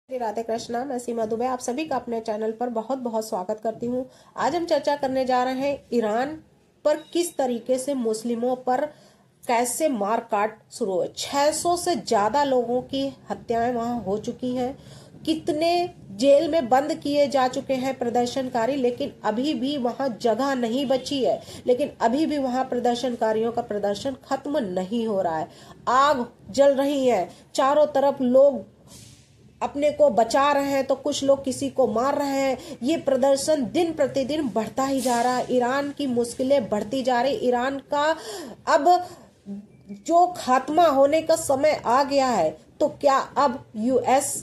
राधे कृष्णा। मैं सीमा दुबे आप सभी का अपने चैनल पर बहुत बहुत स्वागत करती हूँ। आज हम चर्चा करने जा रहे हैं ईरान पर किस तरीके से मुस्लिमों पर कैसे मार काट शुरू हुए। 600 से ज्यादा लोगों की हत्याएं वहां हो चुकी हैं। कितने जेल में बंद किए जा चुके हैं प्रदर्शनकारी, लेकिन अभी भी वहां जगह नहीं बची है। लेकिन अभी भी वहां प्रदर्शनकारियों का प्रदर्शन खत्म नहीं हो रहा है। आग जल रही है, चारों तरफ लोग अपने को बचा रहे हैं तो कुछ लोग किसी को मार रहे हैं। ये प्रदर्शन दिन प्रतिदिन बढ़ता ही जा रहा है। ईरान की मुश्किलें बढ़ती जा रही। ईरान का अब जो खात्मा होने का समय आ गया है, तो क्या अब यूएस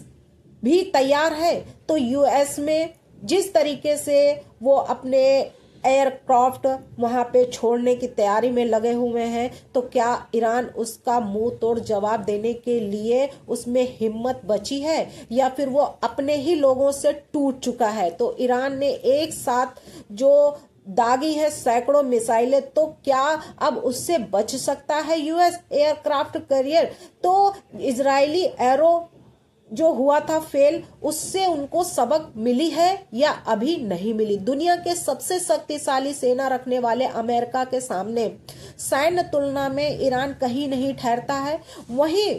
भी तैयार है? तो यूएस में जिस तरीके से वो अपने एयरक्राफ्ट वहां पे छोड़ने की तैयारी में लगे हुए हैं, तो क्या ईरान उसका मुंह तोड़ जवाब देने के लिए उसमें हिम्मत बची है, या फिर वो अपने ही लोगों से टूट चुका है? तो ईरान ने एक साथ जो दागी है सैकड़ों मिसाइलें, तो क्या अब उससे बच सकता है यूएस एयरक्राफ्ट कैरियर? तो इजरायली एरो जो हुआ था फेल, उससे उनको सबक मिली है या अभी नहीं मिली? दुनिया के सबसे शक्तिशाली सेना रखने वाले अमेरिका के सामने सैन्य तुलना में ईरान कहीं नहीं ठहरता है। वहीं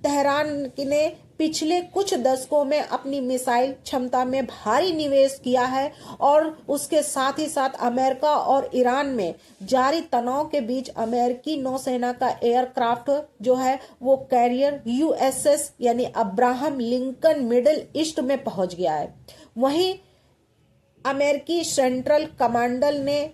तेहरान ने पिछले कुछ दशकों में अपनी मिसाइल क्षमता में भारी निवेश किया है, और उसके साथ ही साथ अमेरिका और ईरान में जारी तनाव के बीच अमेरिकी नौसेना का एयरक्राफ्ट जो है वो कैरियर यूएसएस यानी अब्राहम लिंकन मिडिल ईस्ट में पहुंच गया है। वहीं अमेरिकी सेंट्रल कमांडर ने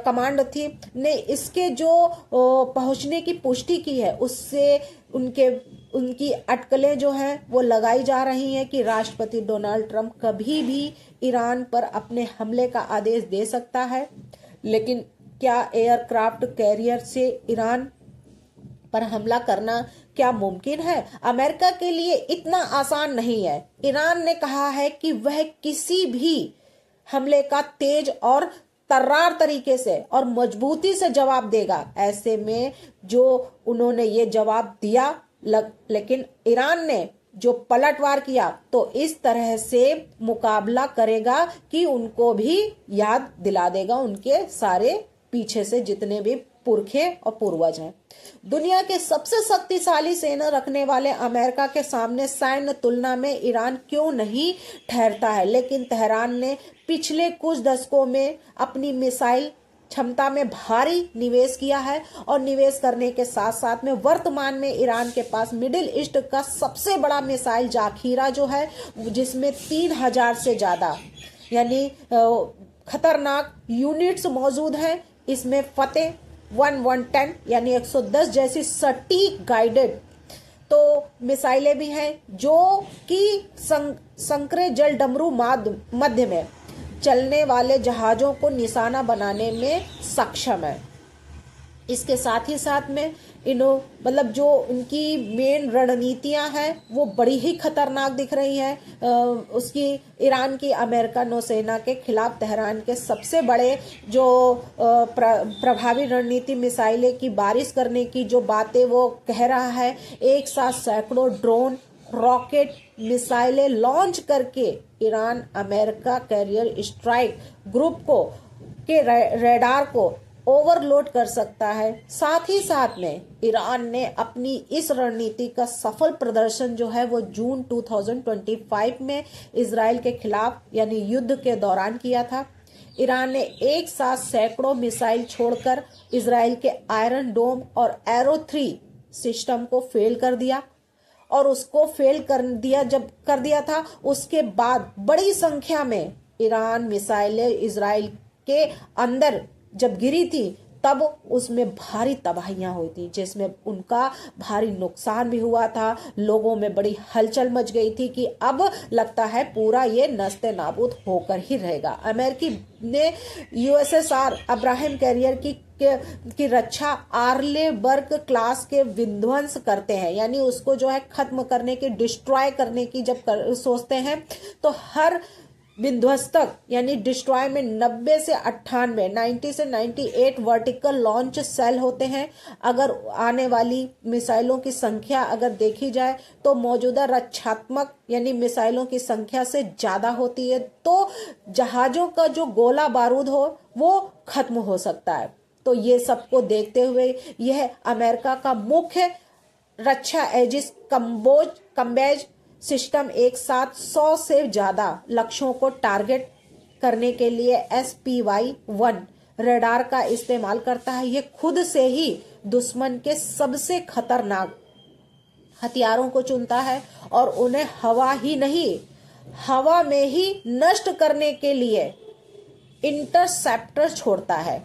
कमांड थी ने इसके जो पहुंचने की पुष्टि की है, उससे उनकी अटकलें जो हैं वो लगाई जा रही हैं कि राष्ट्रपति डोनाल्ड ट्रंप कभी भी ईरान पर अपने हमले का आदेश दे सकता है। लेकिन क्या एयरक्राफ्ट कैरियर से ईरान पर हमला करना क्या मुमकिन है? अमेरिका के लिए इतना आसान नहीं है। ईरान ने कहा है कि वह किसी भी हमले का तेज और तर्रार तरीके से और मजबूती से जवाब देगा। ऐसे में जो उन्होंने ये जवाब दिया, लेकिन ईरान ने जो पलटवार किया, तो इस तरह से मुकाबला करेगा कि उनको भी याद दिला देगा उनके सारे पीछे से जितने भी पुरखे और पूर्वज हैं। दुनिया के सबसे शक्तिशाली सेना रखने वाले अमेरिका के सामने सैन्य तुलना में ईरान क्यों नहीं ठहरता है? लेकिन तेहरान ने पिछले कुछ दशकों में अपनी मिसाइल क्षमता में भारी निवेश किया है, और निवेश करने के साथ साथ में वर्तमान में ईरान के पास मिडिल ईस्ट का सबसे बड़ा मिसाइल जाखीरा जो है, जिसमें 3000 से ज्यादा यानी खतरनाक यूनिट्स मौजूद हैं। इसमें फतेह 110 यानी 110 जैसी सटीक गाइडेड तो मिसाइलें भी हैं, जो कि संकरे जल डमरू मध्य में चलने वाले जहाजों को निशाना बनाने में सक्षम है। इसके साथ ही साथ में जो उनकी मेन रणनीतियां हैं वो बड़ी ही खतरनाक दिख रही हैं। उसकी ईरान की अमेरिका नौसेना के खिलाफ तेहरान के सबसे बड़े जो प्रभावी रणनीति मिसाइलें की बारिश करने की जो बातें वो कह रहा है, एक साथ सैकड़ों ड्रोन रॉकेट मिसाइलें लॉन्च करके Iran America carrier strike group के रेडार को ओवरलोड कर सकता है। साथ ही साथ में ईरान ने अपनी इस रणनीति का सफल प्रदर्शन जो है वो जून 2025 में इजराइल के खिलाफ यानी युद्ध के दौरान किया था। ईरान ने एक साथ सैकड़ों मिसाइल छोड़कर इजराइल के आयरन डोम और एरो 3 सिस्टम को फेल कर दिया, और उसको फेल कर दिया था। उसके बाद बड़ी संख्या में ईरान मिसाइलें इजराइल के अंदर जब गिरी थी, तब उसमें भारी तबाहियां हुई थी, जिसमें उनका भारी नुकसान भी हुआ था। लोगों में बड़ी हलचल मच गई थी कि अब लगता है पूरा ये नस्ते नाबूद होकर ही रहेगा। अमेरिकी ने यूएसएसआर अब्राहम कैरियर की रक्षा आर्लेबर्ग क्लास के विध्वंस करते हैं, यानी उसको जो है खत्म करने की, डिस्ट्रॉय करने की जब सोचते हैं, तो हर विध्वस्तक यानी डिस्ट्रॉय में 90 से 98, 90 से 98 वर्टिकल लॉन्च सेल होते हैं। अगर आने वाली मिसाइलों की संख्या अगर देखी जाए तो मौजूदा रक्षात्मक यानी मिसाइलों की संख्या से ज्यादा होती है, तो जहाजों का जो गोला बारूद हो वो खत्म हो सकता है। तो ये सबको देखते हुए यह अमेरिका का मुख्य रक्षा एजिस कम्बेज सिस्टम एक साथ 100 से ज्यादा लक्ष्यों को टारगेट करने के लिए SPY-1 रडार का इस्तेमाल करता है। यह खुद से ही दुश्मन के सबसे खतरनाक हथियारों को चुनता है और उन्हें हवा ही नहीं, हवा में ही नष्ट करने के लिए इंटरसेप्टर छोड़ता है।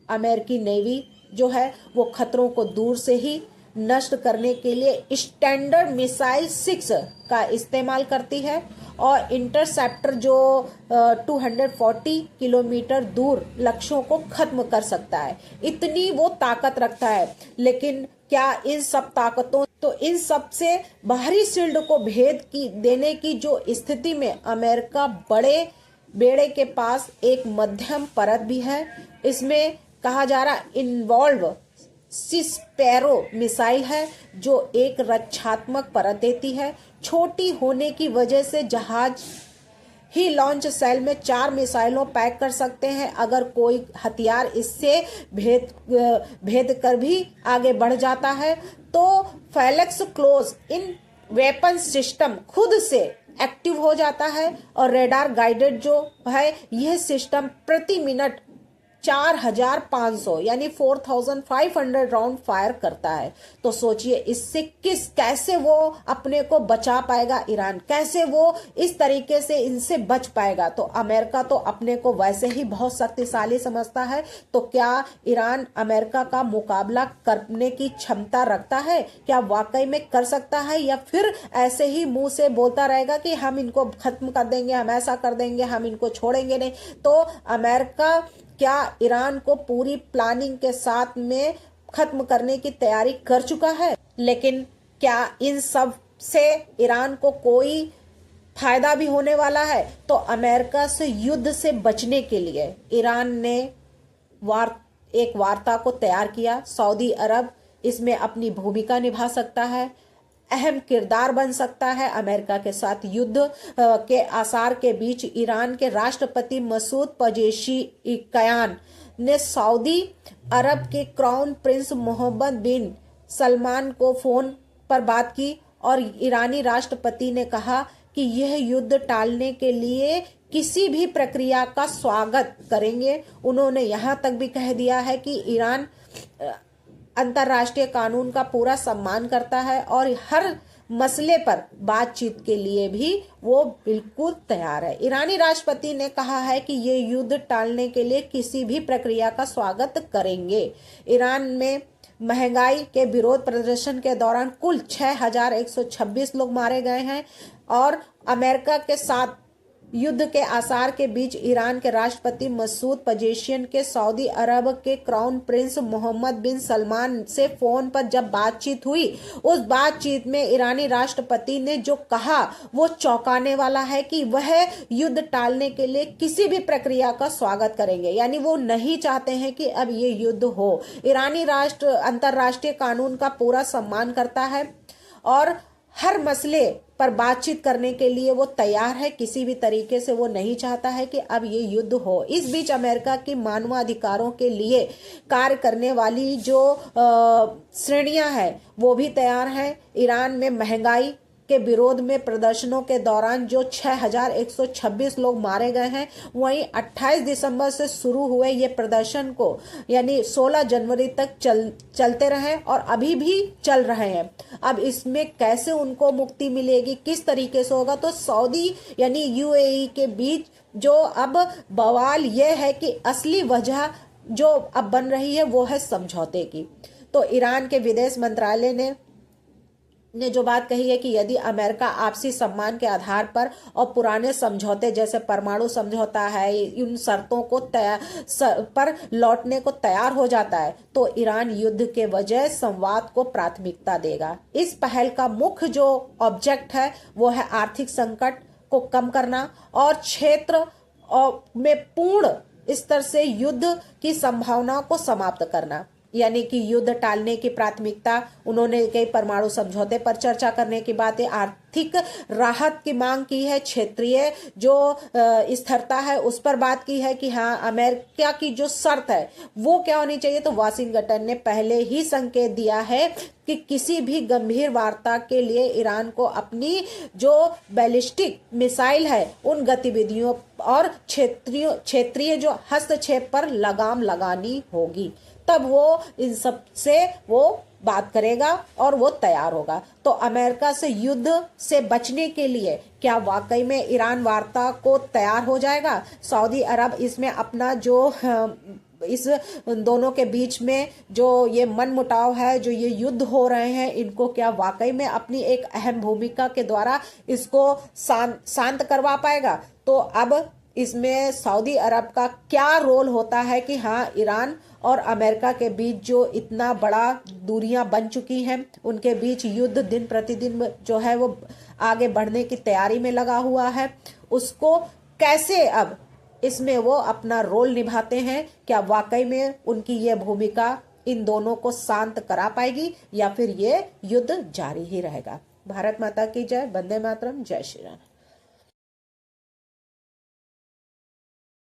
अमेरिकी नेवी जो है वो खतरों को दूर से ही नष्ट करने के लिए स्टैंडर्ड मिसाइल 6 का इस्तेमाल करती है और इंटरसेप्टर जो 240 किलोमीटर दूर लक्ष्यों को खत्म कर सकता है, इतनी वो ताकत रखता है। लेकिन क्या इन सब ताकतों तो इन सब से बाहरी शील्ड को भेद की देने की जो स्थिति में अमेरिका बड़े बेड़े के पास एक मध्यम परत भी है। इसमें कहा जा रहा इन्वॉल्व स्पैरो मिसाइल है जो एक रक्षात्मक परत देती है। छोटी होने की वजह से जहाज ही लॉन्च सेल में 4 मिसाइलों पैक कर सकते हैं। अगर कोई हथियार इससे भेद कर भी आगे बढ़ जाता है तो फैलेक्स क्लोज इन वेपन सिस्टम खुद से एक्टिव हो जाता है और रेडार गाइडेड जो है यह सिस्टम प्रति मिनट 4500 यानी 4500 राउंड फायर करता है। तो सोचिए इससे कैसे वो अपने को बचा पाएगा, ईरान कैसे वो इस तरीके से इनसे बच पाएगा। तो अमेरिका तो अपने को वैसे ही बहुत शक्तिशाली समझता है, तो क्या ईरान अमेरिका का मुकाबला करने की क्षमता रखता है? क्या वाकई में कर सकता है, या फिर ऐसे ही मुंह से बोलता रहेगा कि हम इनको खत्म कर देंगे, हम ऐसा कर देंगे, हम इनको छोड़ेंगे नहीं? तो अमेरिका क्या ईरान को पूरी प्लानिंग के साथ में खत्म करने की तैयारी कर चुका है? लेकिन क्या इन सब से ईरान को कोई फायदा भी होने वाला है? तो अमेरिका से युद्ध से बचने के लिए ईरान ने एक वार्ता को तैयार किया। सऊदी अरब इसमें अपनी भूमिका निभा सकता है, अहम किरदार बन सकता है। अमेरिका के साथ युद्ध के आसार के बीच ईरान के राष्ट्रपति मसूद पेजेश्कियान ने सऊदी अरब के क्राउन प्रिंस मोहम्मद बिन सलमान को फोन पर बात की और ईरानी राष्ट्रपति ने कहा कि यह युद्ध टालने के लिए किसी भी प्रक्रिया का स्वागत करेंगे। उन्होंने यहां तक भी कह दिया है कि ईरान अंतर्राष्ट्रीय कानून का पूरा सम्मान करता है और हर मसले पर बातचीत के लिए भी वो बिल्कुल तैयार है। ईरानी राष्ट्रपति ने कहा है कि ये युद्ध टालने के लिए किसी भी प्रक्रिया का स्वागत करेंगे। ईरान में महंगाई के विरोध प्रदर्शन के दौरान कुल 6126 लोग मारे गए हैं और अमेरिका के साथ युद्ध के आसार के बीच ईरान के राष्ट्रपति मसूद पेजेश्कियान के सऊदी अरब के क्राउन प्रिंस मोहम्मद बिन सलमान से फोन पर जब बातचीत हुई, उस बातचीत में ईरानी राष्ट्रपति ने जो कहा वो चौंकाने वाला है कि वह युद्ध टालने के लिए किसी भी प्रक्रिया का स्वागत करेंगे। यानी वो नहीं चाहते हैं कि अब ये युद्ध हो। ईरानी राष्ट्र अंतर्राष्ट्रीय कानून का पूरा सम्मान करता है और हर मसले पर बातचीत करने के लिए वो तैयार है। किसी भी तरीके से वो नहीं चाहता है कि अब ये युद्ध हो। इस बीच अमेरिका की मानवाधिकारों के लिए कार्य करने वाली जो श्रेणियां हैं वो भी तैयार हैं। ईरान में महंगाई के विरोध में प्रदर्शनों के दौरान जो 6126 लोग मारे गए हैं, वहीं 28 दिसंबर से शुरू हुए ये प्रदर्शन को यानी 16 जनवरी तक चलते रहे और अभी भी चल रहे हैं। अब इसमें कैसे उनको मुक्ति मिलेगी, किस तरीके से होगा? तो सऊदी यानी UAE के बीच जो अब बवाल ये है कि असली वजह जो अब बन रही है वो है समझौते की। तो ईरान के विदेश मंत्रालय ने जो बात कही है कि यदि अमेरिका आपसी सम्मान के आधार पर और पुराने समझौते जैसे परमाणु समझौता है, इन शर्तों को पर लौटने को तैयार हो जाता है, तो ईरान युद्ध के बजाय संवाद को प्राथमिकता देगा। इस पहल का मुख्य जो ऑब्जेक्ट है वो है आर्थिक संकट को कम करना और क्षेत्र में पूर्ण स्तर से युद्ध की संभावना को समाप्त करना, यानी कि युद्ध टालने की प्राथमिकता। उन्होंने कई परमाणु समझौते पर चर्चा करने की बातें, आर्थिक राहत की मांग की है, क्षेत्रीय जो स्थिरता है उस पर बात की है कि हाँ अमेरिका की जो शर्त है वो क्या होनी चाहिए। तो वाशिंगटन ने पहले ही संकेत दिया है कि किसी भी गंभीर वार्ता के लिए ईरान को अपनी जो बैलिस्टिक मिसाइल है उन गतिविधियों और क्षेत्रीय जो हस्तक्षेप पर लगाम लगानी होगी, तब वो इन सब से वो बात करेगा और वो तैयार होगा। तो अमेरिका से युद्ध से बचने के लिए क्या वाकई में ईरान वार्ता को तैयार हो जाएगा? सऊदी अरब इसमें अपना जो इस दोनों के बीच में जो ये मनमुटाव है, जो ये युद्ध हो रहे हैं, इनको क्या वाकई में अपनी एक अहम भूमिका के द्वारा इसको शांत करवा पाएगा? तो अब इसमें सऊदी अरब का क्या रोल होता है कि हाँ ईरान और अमेरिका के बीच जो इतना बड़ा दूरियां बन चुकी हैं, उनके बीच युद्ध दिन प्रतिदिन जो है वो आगे बढ़ने की तैयारी में लगा हुआ है, उसको कैसे अब इसमें वो अपना रोल निभाते हैं? क्या वाकई में उनकी ये भूमिका इन दोनों को शांत करा पाएगी या फिर ये युद्ध जारी ही रहेगा? भारत माता की जय। वंदे मातरम। जय श्री राम।